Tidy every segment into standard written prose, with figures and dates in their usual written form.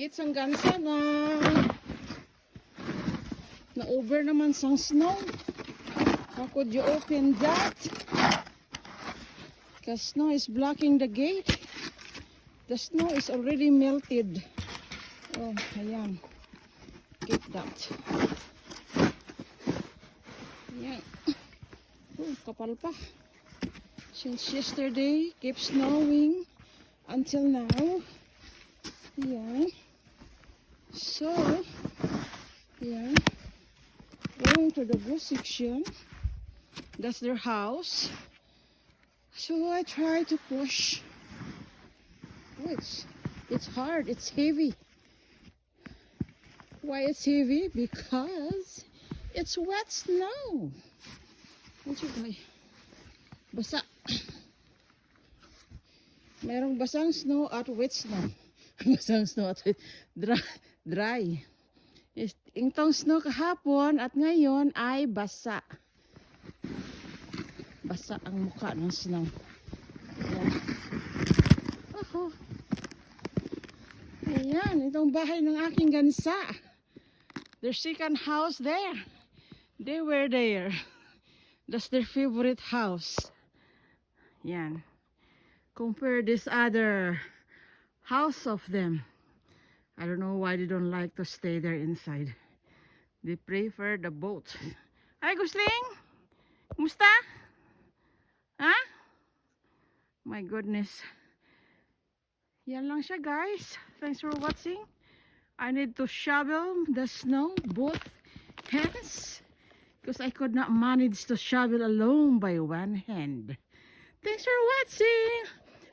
It's hanggang sa na-over naman sang snow. How could you open that? Because snow is blocking the gate. The snow is already melted. Oh, ayan. Get that. Ayan. Oh, kapal pa. Since yesterday, keep snowing until now. Ayan. So, yeah, going to the goods section. That's their house. So I try to push. Oh, it's hard. It's heavy. Why it's heavy? Because it's wet snow. What's it like? Basa. Merong basang snow at wet snow. Basang snow at dry. Itong snow kahapon at ngayon ay basa. Basa ang mukha ng snow. Ayan. Oh. Ayan, itong bahay ng aking gansa. Their second house there. They were there. That's their favorite house. Ayan. Compare this other house of them. I don't know why they don't like to stay there inside. They prefer the boat. Hi, Gusling! Kumusta? Ha? My goodness. Yan lang siya, guys. Thanks for watching. I need to shovel the snow, both hands, because I could not manage to shovel alone by one hand. Thanks for watching.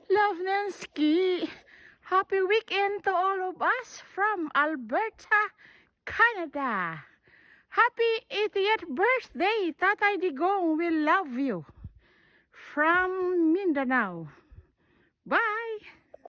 Love Nancy. Happy weekend to all of us from Alberta, Canada. Happy 80th birthday, Tatay Digong. We love you. From Mindanao.